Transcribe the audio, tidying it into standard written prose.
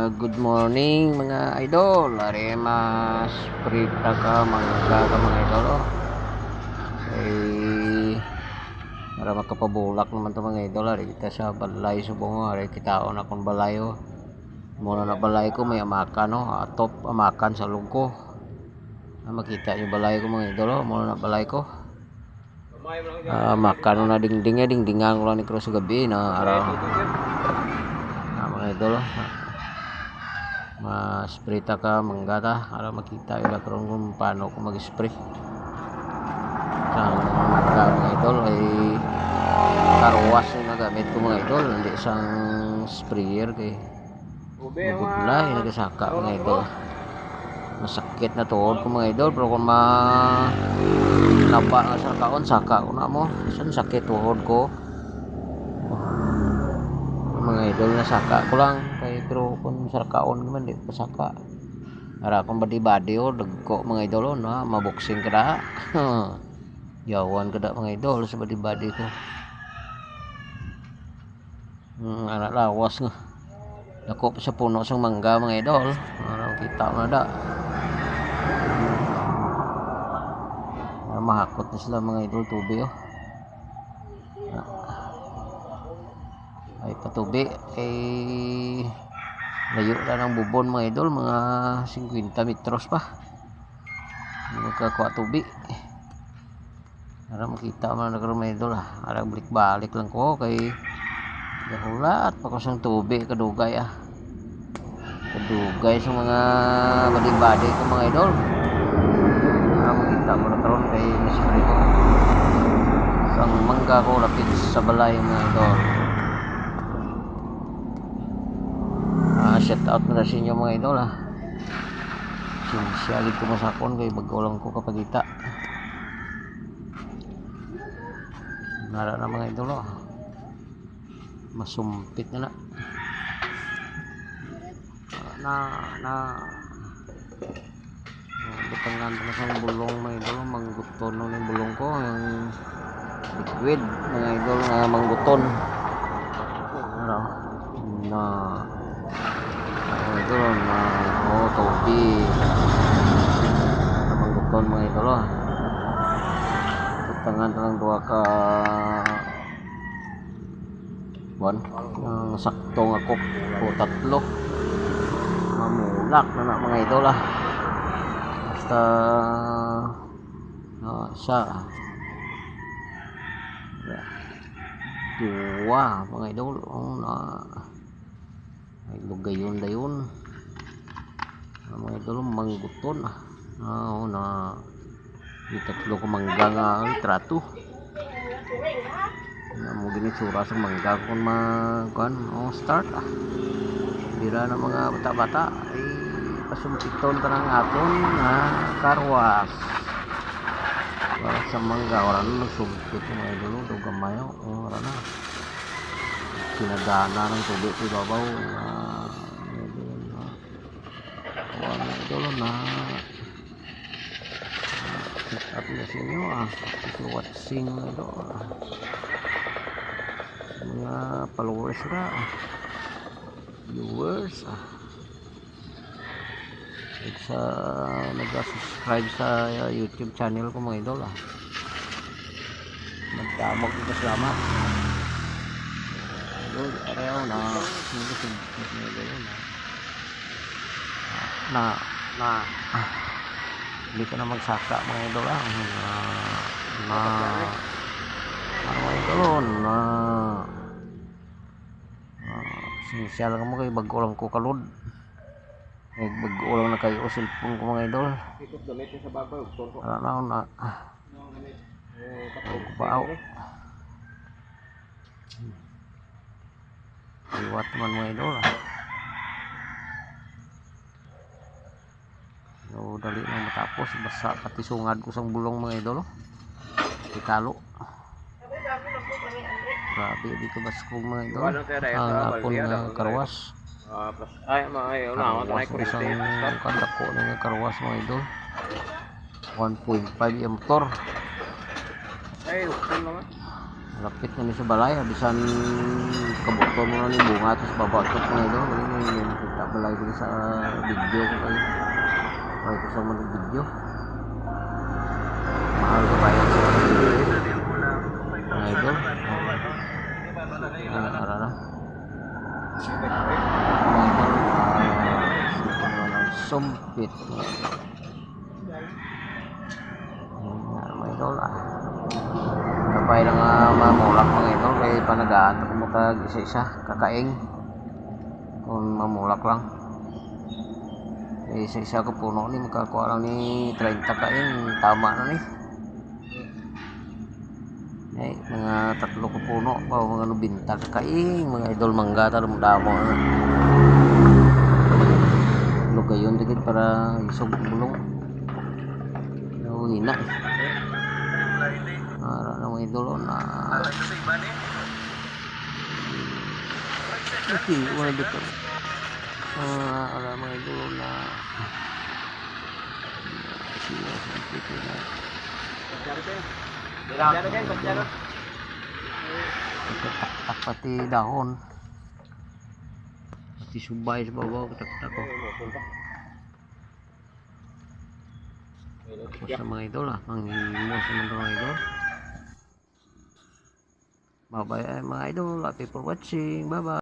Good morning mga idol. Are mas prita ka mangga ka mga idol. Para makapabulak naman to mga idol. Are kita sa balay subong. Are kita on akong balay. Muna na balay ko may amakan atop amakan sa lungko. Makita yung balay ko mga idol. Muna na balay ko. Makan na dingdingnya dingdingan ko lang ni cross gabi na araw. Mga idol. Ma-spray ta ka manggata para makita ila karon kung paano ko mag-spray sang mangga mga idol ay karwas na gamit ko mga idol, hindi sang sprayer kay mabudlay nagasaka mga idol. Masakit na tuhod ko mga idol, pero kung naba nga sa kaon saka ko na mo san sakit tuhod ko mga idol. Na saka ko lang kay, pero kung sarkaon naman di pasaka para akong badi-badi dagko mga idol na maboksing kada yawan kada mga idol sa badi-badi ko. Anak lawas nga dako sa puno sang mangga mga idol, ano kita na da mahakot na sila mga idol tubig ay patubi ay layo na ng bubon mga idol, mga 50 metros pa magkakuha tubi para makita man na mga idol para balik lang ko kay gahulat pa ko sang tubi kadugay kadugay sa mga badi-badi ko mga idol. Makita mo na karon kay naspray ko sang mangga ko lapit sa balay mga idol. Shout out na sa inyo mga idol sinsyagid ko masakon kay bago lang ko kapagita nara na mga idol masumpit na butangan pa na sa bulong mga idol, mangguton ng bulong ko yung liquid mga idol nga mangguton na ito na tubig mangguton mga idol butangan lang dua ka buwan ang saktong ako o tatlo mamulak na mga idol basta siya dua mga idol ay lugayon dayon mga idol mangguton na itatlo ko mangga nga trato na mo ginitsura sa mangga kung magkuhan start bira na mga bata-bata ay pasumpiton ka ng aton na karwas para sa mangga wala na nagsumpit mga idol daw gamayo wala na sinagana ng tubig sa ibabaw wala idol na at na sa inyo watching ito mga followers na viewers sa nag-subscribe sa YouTube channel ko mga idol magdamag ito salamat idol araw na hindi ko na magsaka mga idol ano idol sinisya lang mo kay bago lang ko kalod bago lang na kayo cellphone ko mga idol na paaw iwat man mga idol dali nang matapos basa pati sungad ko sang bulong mga idol italo grabe di ko bas ko mga idol ang hapon nga karwas karwas isang kandako na karwas mga idol 1.5 motor lapit na ni sa balay bisan kabuto mo na ni bunga tapos babatot mga idol kita balay ko sa video ko kayo. Okay ko sa mga video. Mahal ko bayad sa mga video. Mga idol. Ara na. Mga idol. Sumpit. Mga idol kapay lang mamulak mga idol. Kaya panagaan ako matag isa-isa. Kakaing. Kung mamulak lang. Isa-isa ko puno ni makakuha lang ni 30 kain, tama na ni. Ay, mga 3 ko puno pa mga nubinta kain, mga idol mangga ta damo na. Lugayon dikit para isog bulong. Hina. Ara na mga idol na. Okay, wala dito. Ala mga idol na siya sampai na tak pati dahon pati subay sa babaw katak ko sa mga idol manghimo sa mga idol. Bye bye mga idol, happy for watching, bye bye.